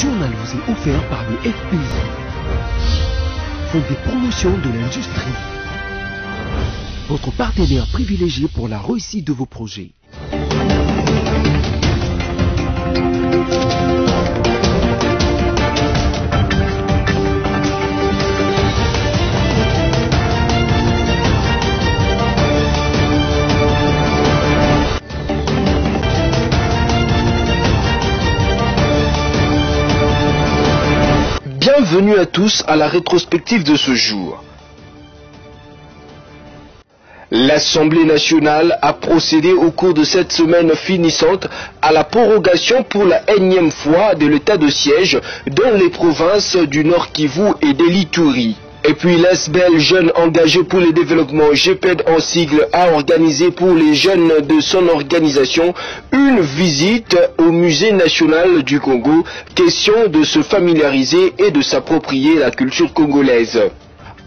journal vous est offert par le FPI, Fonds des promotions de l'industrie, votre partenaire privilégié pour la réussite de vos projets. Bienvenue à tous à la rétrospective de ce jour. L'Assemblée nationale a procédé au cours de cette semaine finissante à la prorogation pour la énième fois de l'état de siège dans les provinces du Nord Kivu et de l'Ituri. Et puis l'ASBEL Jeunes Engagés pour le Développement, GPED en sigle, a organisé pour les jeunes de son organisation une visite au Musée national du Congo, question de se familiariser et de s'approprier la culture congolaise.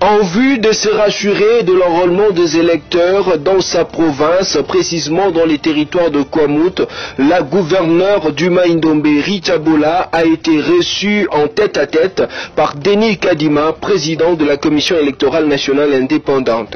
En vue de se rassurer de l'enrôlement des électeurs dans sa province, précisément dans les territoires de Kwamut, la gouverneure du Maïndombe, Rita Bola, a été reçue en tête-à-tête par Denis Kadima, président de la Commission électorale nationale indépendante.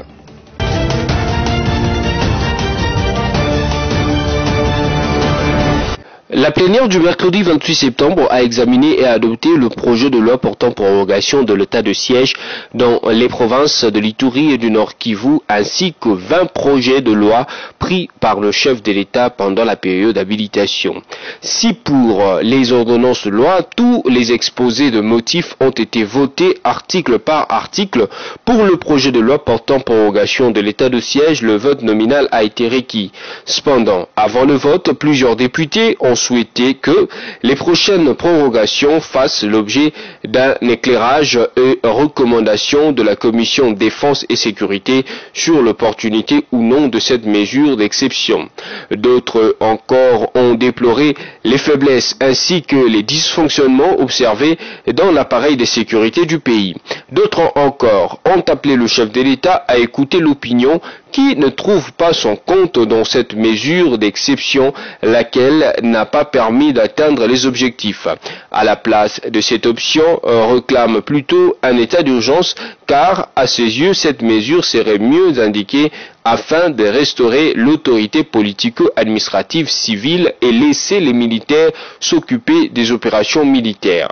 La plénière du mercredi 28 septembre a examiné et adopté le projet de loi portant prorogation de l'état de siège dans les provinces de l'Ituri et du Nord Kivu, ainsi que 20 projets de loi pris par le chef de l'État pendant la période d'habilitation. Si pour les ordonnances de loi, tous les exposés de motifs ont été votés article par article, pour le projet de loi portant prorogation de l'état de siège, le vote nominal a été requis. Cependant, avant le vote, plusieurs députés ont souhaité que les prochaines prorogations fassent l'objet d'un éclairage et recommandations de la Commission Défense et Sécurité sur l'opportunité ou non de cette mesure d'exception. D'autres encore ont déploré les faiblesses ainsi que les dysfonctionnements observés dans l'appareil de sécurité du pays. D'autres encore ont appelé le chef de l'État à écouter l'opinion qui ne trouve pas son compte dans cette mesure d'exception, laquelle n'a pas permis d'atteindre les objectifs. À la place de cette option, on réclame plutôt un état d'urgence, car à ses yeux, cette mesure serait mieux indiquée afin de restaurer l'autorité politico-administrative civile et laisser les militaires s'occuper des opérations militaires.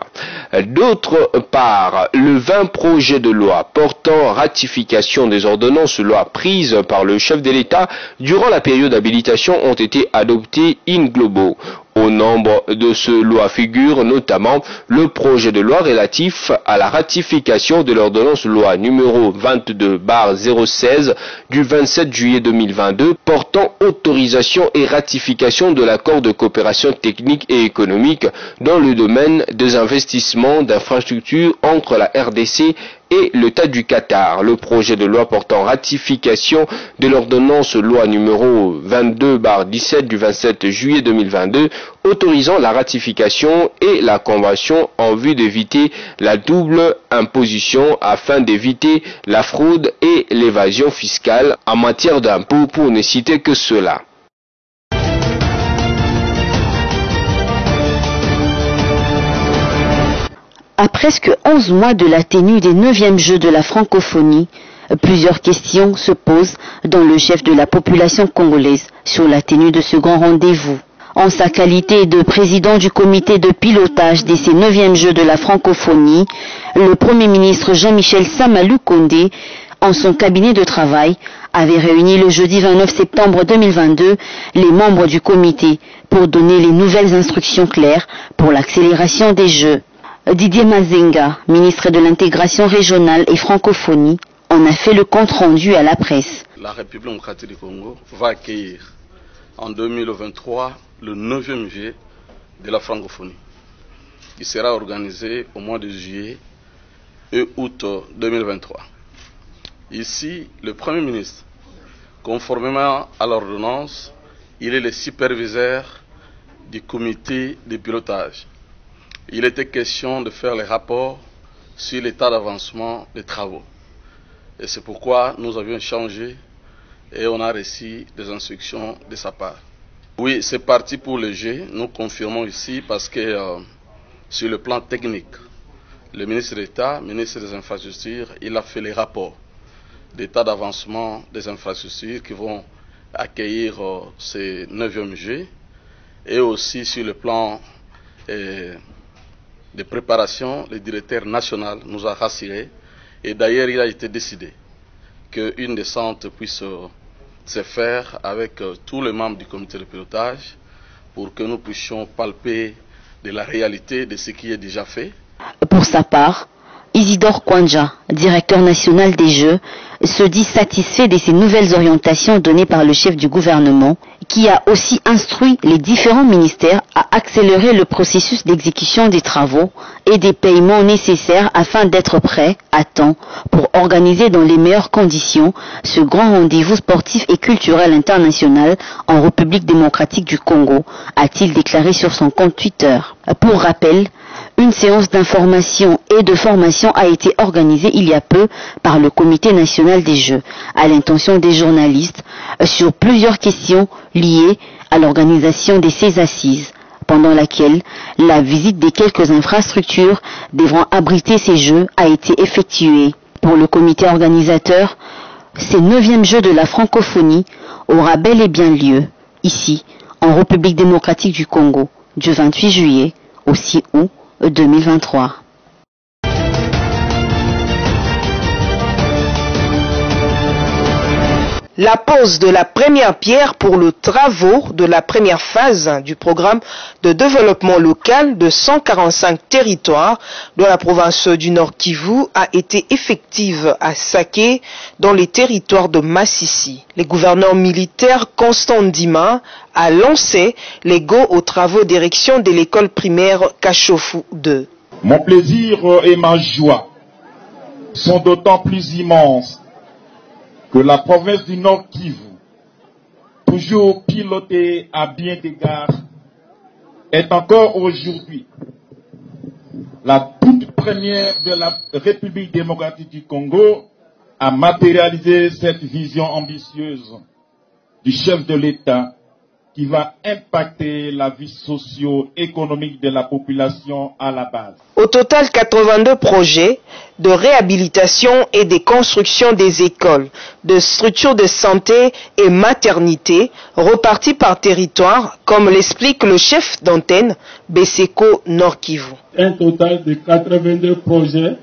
D'autre part, le 20 projet de loi portant ratification des ordonnances de loi prises par le chef de l'État durant la période d'habilitation ont été adoptés in globo. Au nombre de ces lois figure notamment le projet de loi relatif à la ratification de l'ordonnance loi numéro 22/016 du 27 juillet 2022 portant autorisation et ratification de l'accord de coopération technique et économique dans le domaine des investissements d'infrastructures entre la RDC et l'État du Qatar. Le projet de loi portant ratification de l'ordonnance loi numéro 22/17 du 27 juillet 2022 autorisant la ratification et la convention en vue d'éviter la double imposition afin d'éviter la fraude et l'évasion fiscale en matière d'impôts, pour ne citer que cela. À presque 11 mois de la tenue des 9e Jeux de la francophonie, plusieurs questions se posent dans le chef de la population congolaise sur la tenue de ce grand rendez-vous. En sa qualité de président du comité de pilotage de ces 9e Jeux de la francophonie, le Premier ministre Jean-Michel Sama-Lukonde, en son cabinet de travail, avait réuni le jeudi 29 septembre 2022 les membres du comité pour donner les nouvelles instructions claires pour l'accélération des Jeux. Didier Mazenga, ministre de l'intégration régionale et francophonie, en a fait le compte rendu à la presse. La République démocratique du Congo va accueillir en 2023 le 9e Jeu de la francophonie, qui sera organisé au mois de juillet et août 2023. Ici, le Premier ministre, conformément à l'ordonnance, il est le superviseur du comité de pilotage. Il était question de faire les rapports sur l'état d'avancement des travaux. Et c'est pourquoi nous avions changé et on a reçu des instructions de sa part. Oui, c'est parti pour le G. Nous confirmons ici parce que sur le plan technique, le ministre d'État, ministre des Infrastructures, il a fait les rapports d'état d'avancement des infrastructures qui vont accueillir ces 9e G, et aussi sur le plan de préparation, le directeur national nous a rassurés, et d'ailleurs il a été décidé qu'une descente puisse se faire avec tous les membres du comité de pilotage pour que nous puissions palper de la réalité de ce qui est déjà fait. Pour sa part, Isidore Kwanja, directeur national des Jeux, se dit satisfait de ces nouvelles orientations données par le chef du gouvernement, qui a aussi instruit les différents ministères à accélérer le processus d'exécution des travaux et des paiements nécessaires afin d'être prêts à temps pour organiser dans les meilleures conditions ce grand rendez-vous sportif et culturel international en République démocratique du Congo, a-t-il déclaré sur son compte Twitter. Pour rappel, une séance d'information et de formation a été organisée il y a peu par le Comité national des Jeux, à l'intention des journalistes, sur plusieurs questions liées à l'organisation de ces assises, pendant laquelle la visite des quelques infrastructures devront abriter ces Jeux a été effectuée. Pour le comité organisateur, ces 9e Jeux de la francophonie aura bel et bien lieu, ici, en République démocratique du Congo, du 28 juillet au 6 août 2023. La pose de la première pierre pour le travaux de la première phase du programme de développement local de 145 territoires de la province du Nord Kivu a été effective à Saké dans les territoires de Massissi. Le gouverneur militaire Constant Ndima a lancé les go aux travaux d'érection de l'école primaire Kachofu 2. Mon plaisir et ma joie sont d'autant plus immenses que la province du Nord Kivu, toujours pilotée à bien d'égards, est encore aujourd'hui la toute première de la République démocratique du Congo à matérialiser cette vision ambitieuse du chef de l'État qui va impacter la vie socio-économique de la population à la base. Au total, 82 projets de réhabilitation et de construction des écoles, de structures de santé et maternité repartis par territoire, comme l'explique le chef d'antenne Beseko Nord Kivu. Un total de 82 projets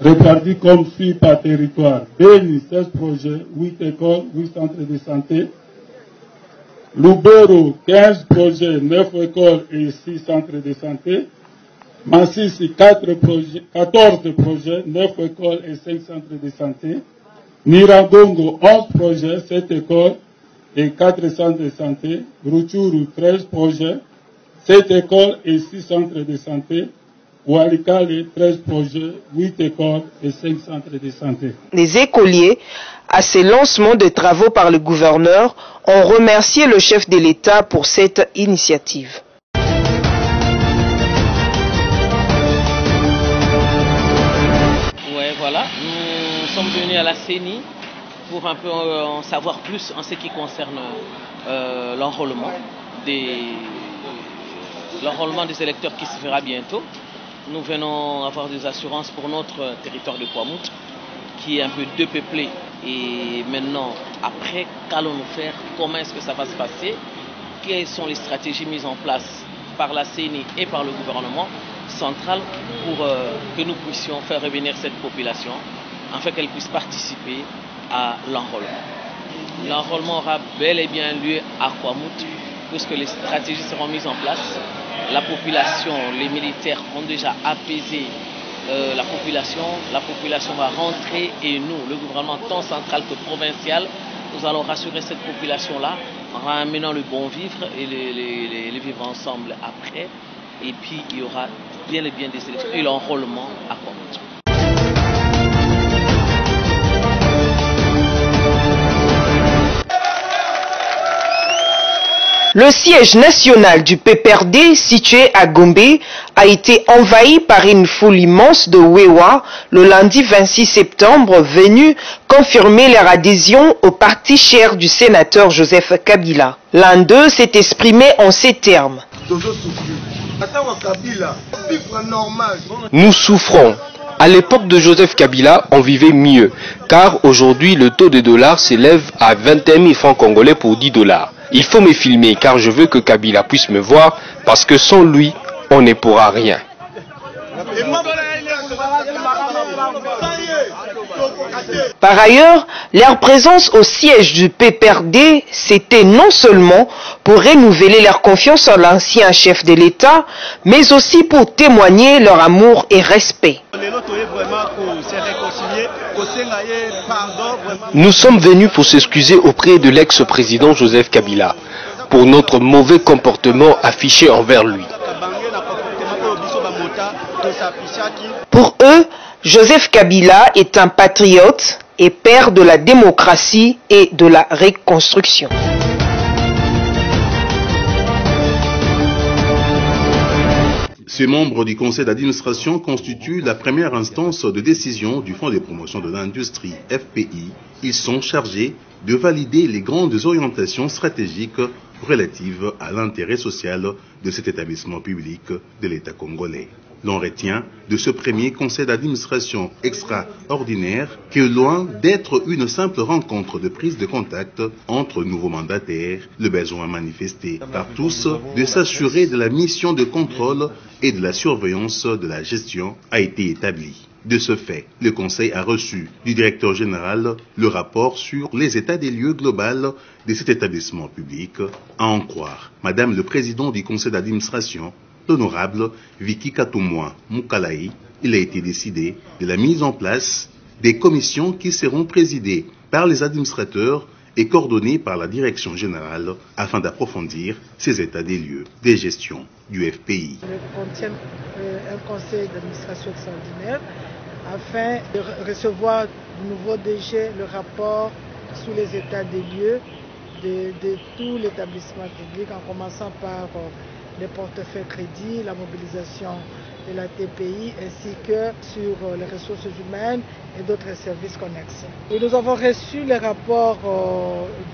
répartis comme suit par territoire. Béni, 16 projets, 8 écoles, 8 centres de santé. Lubero, 15 projets, 9 écoles et 6 centres de santé. Massissi, 14 projets, 9 écoles et 5 centres de santé. Niragongo, 11 projets, 7 écoles et 4 centres de santé. Rutshuru, 13 projets, 7 écoles et 6 centres de santé. Walikale, 13 projets, 8 écoles et 5 centres de santé. Les écoliers, à ces lancements de travaux par le gouverneur, ont remercié le chef de l'État pour cette initiative. Ouais, voilà, nous sommes venus à la CENI pour un peu en savoir plus en ce qui concerne l'enrôlement des électeurs qui se fera bientôt. Nous venons avoir des assurances pour notre territoire de Kwamut, qui est un peu dépeuplé. Et maintenant, après, qu'allons-nous faire? Comment est-ce que ça va se passer? Quelles sont les stratégies mises en place par la CENI et par le gouvernement central pour que nous puissions faire revenir cette population, afin qu'elle puisse participer à l'enrôlement. L'enrôlement aura bel et bien lieu à Kwamut, puisque les stratégies seront mises en place. La population, les militaires ont déjà apaisé la population va rentrer et nous, le gouvernement tant central que provincial, nous allons rassurer cette population-là en ramenant le bon vivre et les vivre ensemble après. Et puis il y aura bien et bien des élections et l'enrôlement à Kwamut. Le siège national du PPRD, situé à Gombe, a été envahi par une foule immense de Wewa le lundi 26 septembre, venu confirmer leur adhésion au parti cher du sénateur Joseph Kabila. L'un d'eux s'est exprimé en ces termes. Nous souffrons. À l'époque de Joseph Kabila, on vivait mieux, car aujourd'hui le taux de dollar s'élève à 21 000 francs congolais pour 10 dollars. Il faut me filmer, car je veux que Kabila puisse me voir, parce que sans lui, on ne pourra rien. Par ailleurs, leur présence au siège du PPRD, c'était non seulement pour renouveler leur confiance en l'ancien chef de l'État, mais aussi pour témoigner leur amour et respect. Nous sommes venus pour s'excuser auprès de l'ex-président Joseph Kabila pour notre mauvais comportement affiché envers lui. Pour eux, Joseph Kabila est un patriote et père de la démocratie et de la reconstruction. Ces membres du conseil d'administration constituent la première instance de décision du Fonds de promotion de l'industrie, FPI. Ils sont chargés de valider les grandes orientations stratégiques relatives à l'intérêt social de cet établissement public de l'État congolais. L'on retient de ce premier conseil d'administration extraordinaire que loin d'être une simple rencontre de prise de contact entre nouveaux mandataires, le besoin manifesté par tous de s'assurer de la mission de contrôle et de la surveillance de la gestion a été établi. De ce fait, le Conseil a reçu du directeur général le rapport sur les états des lieux global de cet établissement public. À en croire, Madame le Président du Conseil d'administration, l'honorable Vicky Katumwa Mukalaï, il a été décidé de la mise en place des commissions qui seront présidées par les administrateurs et coordonnées par la direction générale afin d'approfondir ces états des lieux des gestions du FPI. On contient un conseil d'administration extraordinaire afin de recevoir du nouveau DG le rapport sur les états des lieux de tout l'établissement public, en commençant par les portefeuilles crédits, la mobilisation de la TPI, ainsi que sur les ressources humaines et d'autres services connexes. Et nous avons reçu le rapport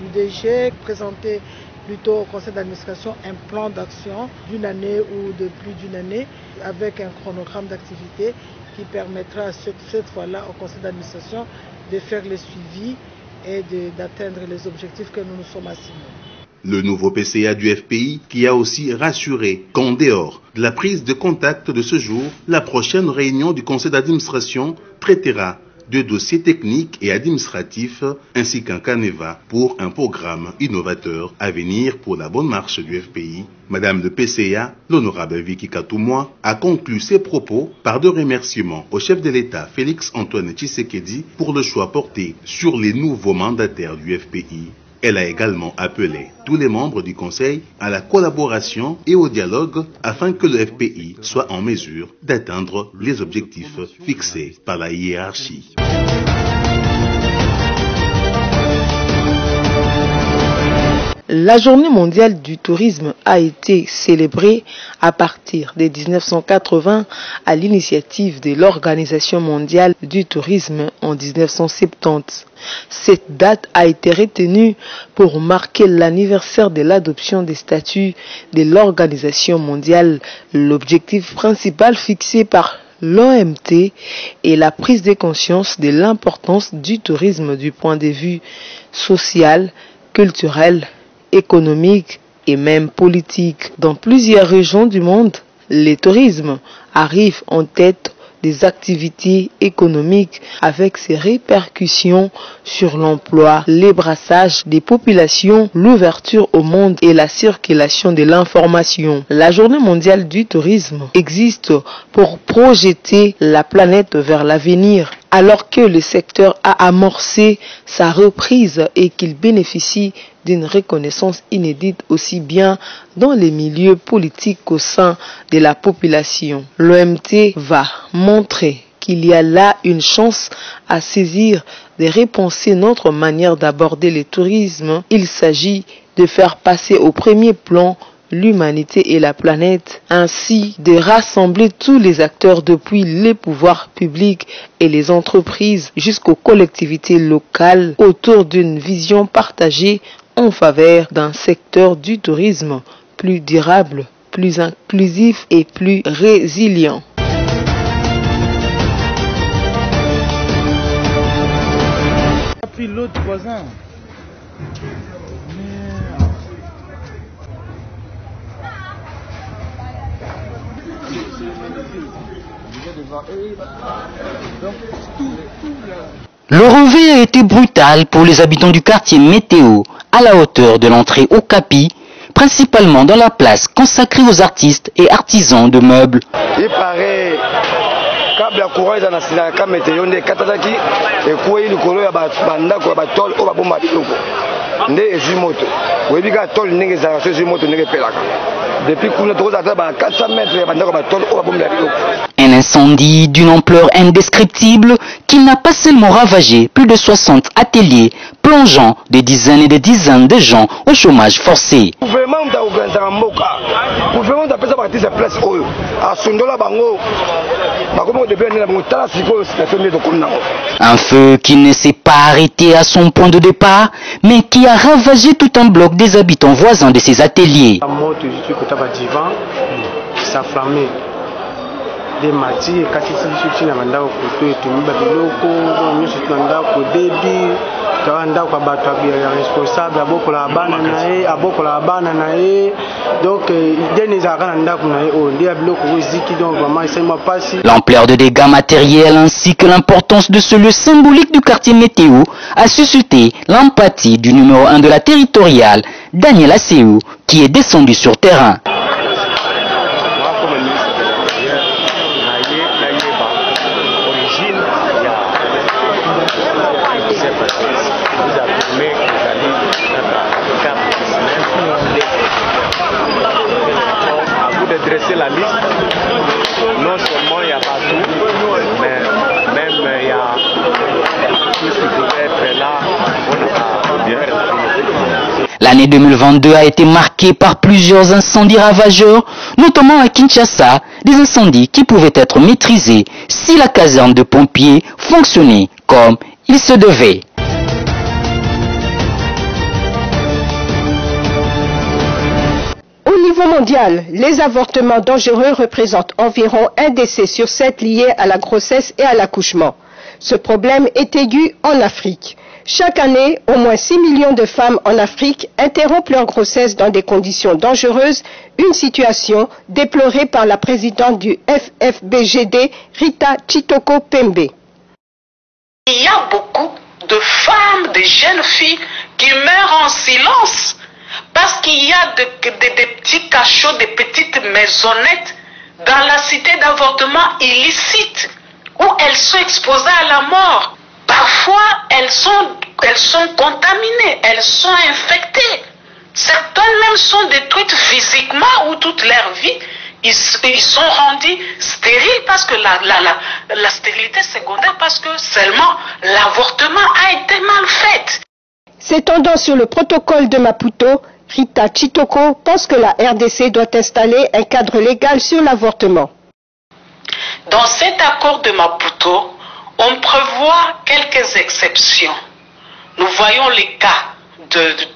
du DG, présenté plutôt au conseil d'administration un plan d'action d'une année ou de plus d'une année, avec un chronogramme d'activité qui permettra cette fois-là au conseil d'administration de faire le suivi et d'atteindre les objectifs que nous nous sommes assignés. Le nouveau PCA du FPI qui a aussi rassuré qu'en dehors de la prise de contact de ce jour, la prochaine réunion du conseil d'administration traitera de dossiers techniques et administratifs ainsi qu'un canevas pour un programme innovateur à venir pour la bonne marche du FPI. Madame le PCA, l'honorable Vicky Katumwa, a conclu ses propos par deux remerciements au chef de l'État Félix Antoine Tshisekedi pour le choix porté sur les nouveaux mandataires du FPI. Elle a également appelé tous les membres du Conseil à la collaboration et au dialogue afin que le FPI soit en mesure d'atteindre les objectifs fixés par la hiérarchie. La journée mondiale du tourisme a été célébrée à partir de 1980 à l'initiative de l'Organisation mondiale du tourisme en 1970. Cette date a été retenue pour marquer l'anniversaire de l'adoption des statuts de l'Organisation mondiale. L'objectif principal fixé par l'OMT est la prise de conscience de l'importance du tourisme du point de vue social, culturel, économique et même politique. Dans plusieurs régions du monde, le tourisme arrive en tête des activités économiques avec ses répercussions sur l'emploi, les brassages des populations, l'ouverture au monde et la circulation de l'information. La Journée mondiale du tourisme existe pour projeter la planète vers l'avenir. Alors que le secteur a amorcé sa reprise et qu'il bénéficie d'une reconnaissance inédite aussi bien dans les milieux politiques qu'au sein de la population. L'OMT va montrer qu'il y a là une chance à saisir de repenser notre manière d'aborder le tourisme. Il s'agit de faire passer au premier plan l'humanité et la planète, ainsi de rassembler tous les acteurs depuis les pouvoirs publics et les entreprises jusqu'aux collectivités locales autour d'une vision partagée en faveur d'un secteur du tourisme plus durable plus inclusif et plus résilient. L'autre voisin. Le revers a été brutal pour les habitants du quartier Météo, à la hauteur de l'entrée au Capi, principalement dans la place consacrée aux artistes et artisans de meubles. Il paraît câble à courant dans la sina ka Météo ne katataki et quoi il kolo ya banda ko ba tol o ba bomba biloko nde ezimoto webi ka tol ndenge za so ezimoto ndenge pelaka depuis qu'on a trop à 400 mètres ya banda ko ba tol o ba bomba biloko. Un incendie d'une ampleur indescriptible qui n'a pas seulement ravagé plus de 60 ateliers, plongeant des dizaines et des dizaines de gens au chômage forcé. Un feu qui ne s'est pas arrêté à son point de départ, mais qui a ravagé tout un bloc des habitants voisins de ces ateliers. Des matières, quand il y a l'ampleur de dégâts matériels ainsi que l'importance de ce lieu symbolique du quartier Météo a suscité l'empathie du numéro 1 de la territoriale, Daniel Asseou, qui est descendu sur terrain. Dresser la liste, non seulement il y a partout, mais même il y a tout ce qui pouvait être là. L'année 2022 a été marquée par plusieurs incendies ravageurs, notamment à Kinshasa, des incendies qui pouvaient être maîtrisés si la caserne de pompiers fonctionnait comme il se devait. Au niveau mondial, les avortements dangereux représentent environ 1 décès sur 7 liés à la grossesse et à l'accouchement. Ce problème est aigu en Afrique. Chaque année, au moins 6 millions de femmes en Afrique interrompent leur grossesse dans des conditions dangereuses, une situation déplorée par la présidente du FFBGD, Rita Chitoko Pembe. Il y a beaucoup de femmes, de jeunes filles qui meurent en silence parce qu'il y a des petits cachots, des petites maisonnettes dans la cité d'avortement illicite où elles sont exposées à la mort. Parfois, elles sont contaminées, elles sont infectées. Certaines même sont détruites physiquement ou toute leur vie. Ils sont rendus stériles parce que la stérilité secondaire, parce que seulement l'avortement a été mal fait. S'étendant sur le protocole de Maputo, Rita Chitoko pense que la RDC doit installer un cadre légal sur l'avortement. Dans cet accord de Maputo, on prévoit quelques exceptions. Nous voyons les cas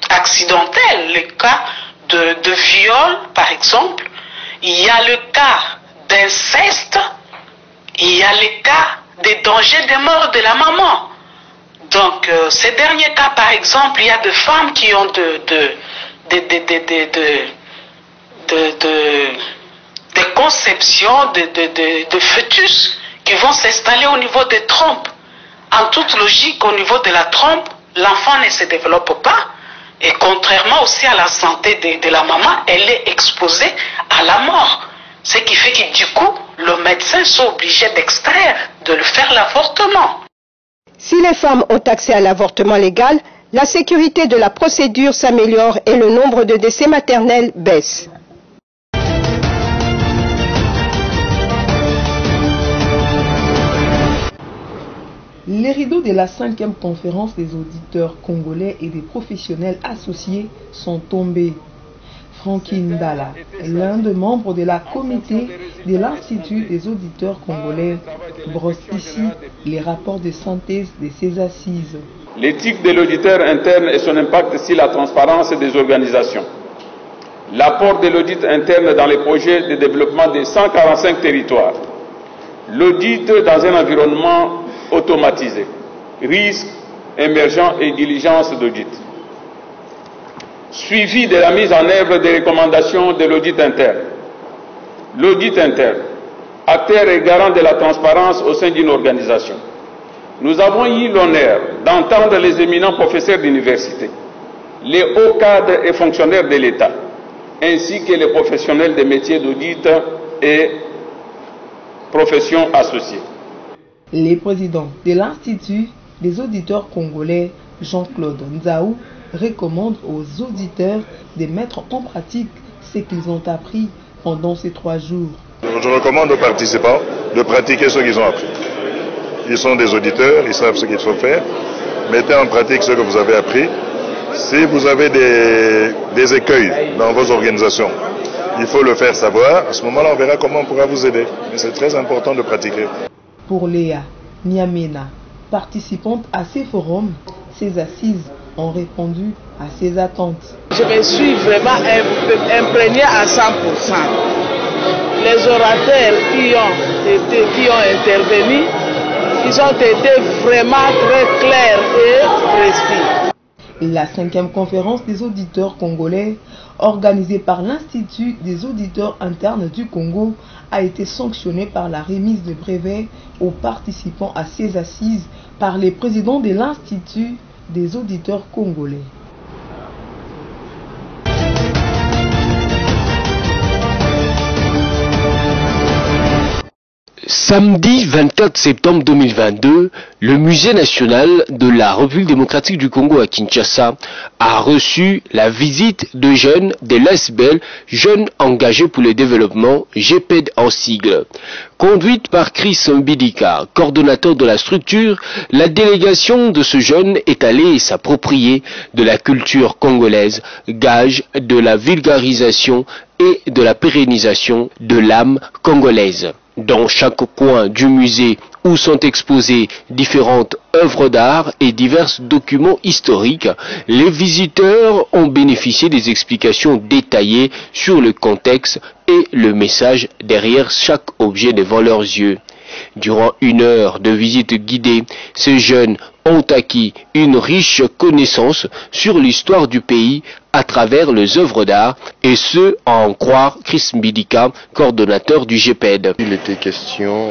accidentels, les cas de viol, par exemple. Il y a le cas d'inceste, il y a les cas des dangers de mort de la maman. Donc, ces derniers cas, par exemple, il y a des femmes qui ont des conceptions de fœtus qui vont s'installer au niveau des trompes. En toute logique, au niveau de la trompe, l'enfant ne se développe pas. Et contrairement aussi à la santé de la maman, elle est exposée à la mort. Ce qui fait que du coup, le médecin sont obligés d'extraire, de le faire l'avortement. Si les femmes ont accès à l'avortement légal, la sécurité de la procédure s'améliore et le nombre de décès maternels baisse. Les rideaux de la 5e conférence des auditeurs congolais et des professionnels associés sont tombés. Francky Ndala, l'un des membres de la comité de l'Institut des auditeurs congolais, brosse ici les rapports de synthèse de ces assises. L'éthique de l'auditeur interne et son impact sur la transparence des organisations. l'apport de l'audit interne dans les projets de développement des 145 territoires, l'audit dans un environnement automatisé, risques émergents et diligence d'audit, suivi de la mise en œuvre des recommandations de l'audit interne. L'audit interne, acteur et garant de la transparence au sein d'une organisation. Nous avons eu l'honneur d'entendre les éminents professeurs d'université, les hauts cadres et fonctionnaires de l'État, ainsi que les professionnels des métiers d'audit et professions associées. Les présidents de l'Institut des auditeurs congolais, Jean-Claude Nzaou, recommandent aux auditeurs de mettre en pratique ce qu'ils ont appris pendant ces 3 jours. Je recommande aux participants de pratiquer ce qu'ils ont appris. Ils sont des auditeurs, ils savent ce qu'il faut faire. Mettez en pratique ce que vous avez appris. Si vous avez des écueils dans vos organisations, il faut le faire savoir. À ce moment-là, on verra comment on pourra vous aider. Mais c'est très important de pratiquer. Pour Léa Niamena, participante à ces forums, ces assises ont répondu à ses attentes. Je me suis vraiment imprégnée à 100%. Les orateurs qui ont intervenu, ils ont été vraiment très clairs et précis. La 5e conférence des auditeurs congolais, organisée par l'Institut des auditeurs internes du Congo, a été sanctionnée par la remise de brevets aux participants à ces assises par les présidents de l'Institut des auditeurs congolais. Samedi 24 septembre 2022, le Musée national de la République démocratique du Congo à Kinshasa a reçu la visite de jeunes de l'ASBEL, Jeunes engagés pour le développement, GPED en sigle. Conduite par Chris Mbidika, coordonnateur de la structure, la délégation de ce jeune est allée s'approprier de la culture congolaise, gage de la vulgarisation et de la pérennisation de l'âme congolaise. Dans chaque coin du musée où sont exposées différentes œuvres d'art et divers documents historiques, les visiteurs ont bénéficié des explications détaillées sur le contexte et le message derrière chaque objet devant leurs yeux. Durant 1 heure de visite guidée, ces jeunes ont acquis une riche connaissance sur l'histoire du pays à travers les œuvres d'art, et ce, à en croire Chris Mbidika, coordonnateur du GPED. Il était question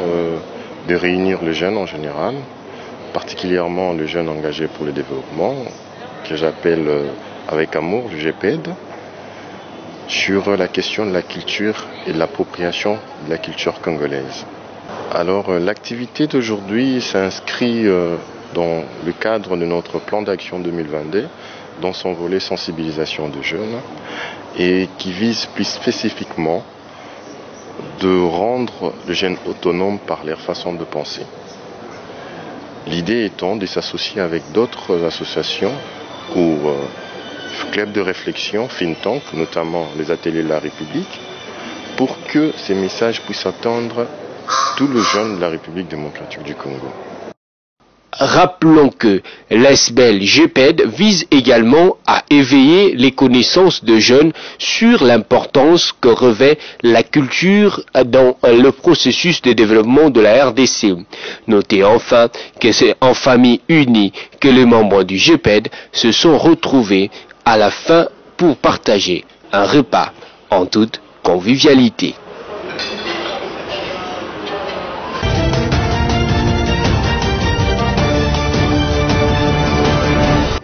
de réunir les jeunes en général, particulièrement les jeunes engagés pour le développement, que j'appelle avec amour le GPED, sur la question de la culture et de l'appropriation de la culture congolaise. Alors l'activité d'aujourd'hui s'inscrit dans le cadre de notre plan d'action 2022, dans son volet sensibilisation de jeunes, et qui vise plus spécifiquement de rendre les jeunes autonomes par leur façon de penser. L'idée étant de s'associer avec d'autres associations ou clubs de réflexion, think tank, notamment les ateliers de la République, pour que ces messages puissent atteindre tous les jeunes de la République démocratique du Congo. Rappelons que l'ASBEL GPED vise également à éveiller les connaissances de jeunes sur l'importance que revêt la culture dans le processus de développement de la RDC. Notez enfin que c'est en famille unie que les membres du GPED se sont retrouvés à la fin pour partager un repas en toute convivialité.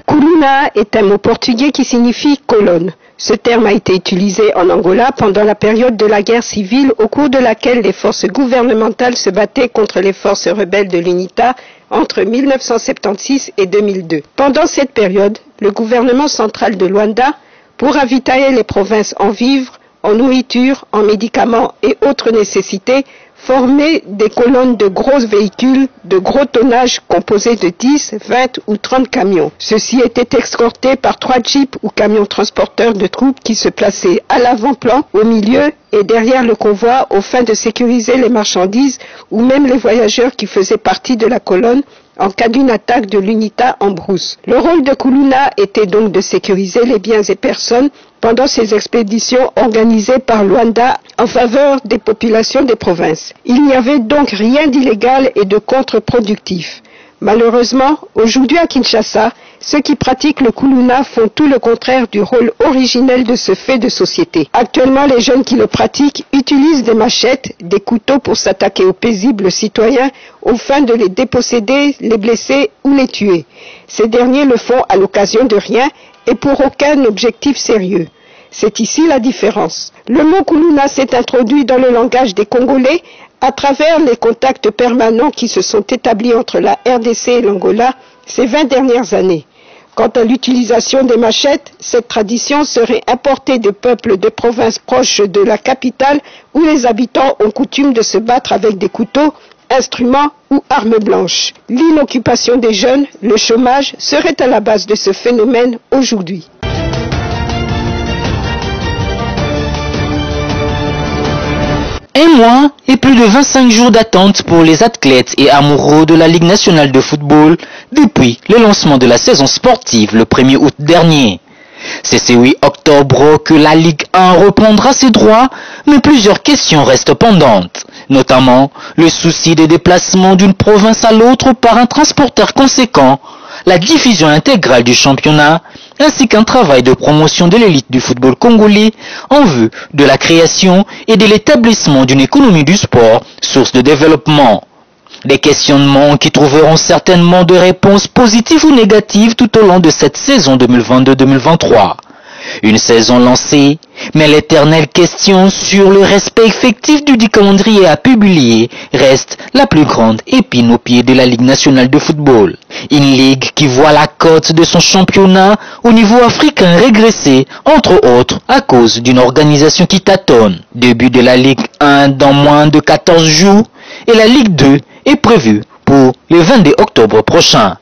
Coluna est un mot portugais qui signifie colonne. Ce terme a été utilisé en Angola pendant la période de la guerre civile au cours de laquelle les forces gouvernementales se battaient contre les forces rebelles de l'UNITA entre 1976 et 2002. Pendant cette période, le gouvernement central de Luanda, pour ravitailler les provinces en vivres, en nourriture, en médicaments et autres nécessités, formait des colonnes de gros véhicules de gros tonnage composés de 10, 20 ou 30 camions. Ceux-ci étaient escortés par 3 jeeps ou camions transporteurs de troupes qui se plaçaient à l'avant-plan, au milieu et derrière le convoi aux fins de sécuriser les marchandises ou même les voyageurs qui faisaient partie de la colonne en cas d'une attaque de l'UNITA en brousse. Le rôle de Kuluna était donc de sécuriser les biens et personnes pendant ces expéditions organisées par Luanda en faveur des populations des provinces. Il n'y avait donc rien d'illégal et de contre-productif. Malheureusement, aujourd'hui à Kinshasa, ceux qui pratiquent le Kuluna font tout le contraire du rôle originel de ce fait de société. Actuellement, les jeunes qui le pratiquent utilisent des machettes, des couteaux pour s'attaquer aux paisibles citoyens aux fins de les déposséder, les blesser ou les tuer. Ces derniers le font à l'occasion de rien et pour aucun objectif sérieux. C'est ici la différence. Le mot Kuluna s'est introduit dans le langage des Congolais à travers les contacts permanents qui se sont établis entre la RDC et l'Angola ces 20 dernières années. Quant à l'utilisation des machettes, cette tradition serait importée de peuples de provinces proches de la capitale où les habitants ont coutume de se battre avec des couteaux, instruments ou armes blanches. L'inoccupation des jeunes, le chômage, serait à la base de ce phénomène aujourd'hui. Un mois et plus de 25 jours d'attente pour les athlètes et amoureux de la Ligue nationale de football depuis le lancement de la saison sportive le 1er août dernier. C'est ce 8 octobre que la Ligue 1 reprendra ses droits, mais plusieurs questions restent pendantes, notamment le souci des déplacements d'une province à l'autre par un transporteur conséquent, la diffusion intégrale du championnat, ainsi qu'un travail de promotion de l'élite du football congolais en vue de la création et de l'établissement d'une économie du sport, source de développement. Des questionnements qui trouveront certainement des réponses positives ou négatives tout au long de cette saison 2022-2023. Une saison lancée, mais l'éternelle question sur le respect effectif du dit calendrier à publier reste la plus grande épine au pied de la Ligue nationale de football. Une ligue qui voit la cote de son championnat au niveau africain régresser, entre autres à cause d'une organisation qui tâtonne. Début de la Ligue 1 dans moins de 14 jours et la Ligue 2 est prévue pour le 22 octobre prochain.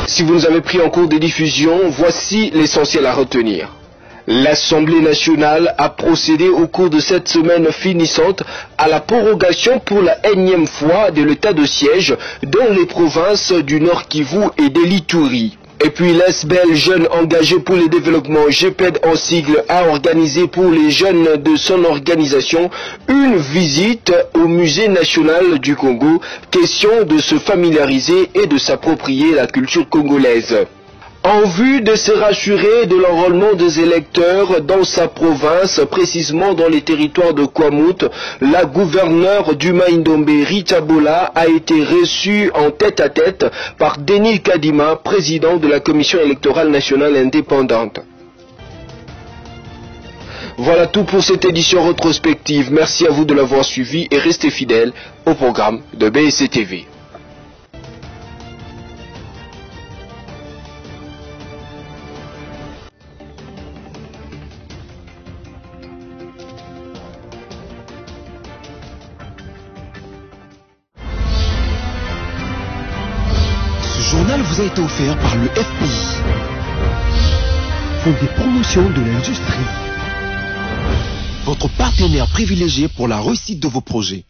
Si vous nous avez pris en cours de diffusion, voici l'essentiel à retenir. L'Assemblée nationale a procédé au cours de cette semaine finissante à la prorogation pour la énième fois de l'état de siège dans les provinces du Nord Kivu et de l'Ituri. Et puis l'ESBEL Jeunes Engagés pour le Développement, GPED en sigle, a organisé pour les jeunes de son organisation une visite au Musée national du Congo, question de se familiariser et de s'approprier la culture congolaise. En vue de se rassurer de l'enrôlement des électeurs dans sa province, précisément dans les territoires de Kwamut, la gouverneure du Maïndombe, Rita Bola, a été reçue en tête-à-tête par Denis Kadima, président de la Commission électorale nationale indépendante. Voilà tout pour cette édition rétrospective. Merci à vous de l'avoir suivi et restez fidèles au programme de BSC TV. Ce journal vous a été offert par le FPI, Fonds des promotions de l'industrie, votre partenaire privilégié pour la réussite de vos projets.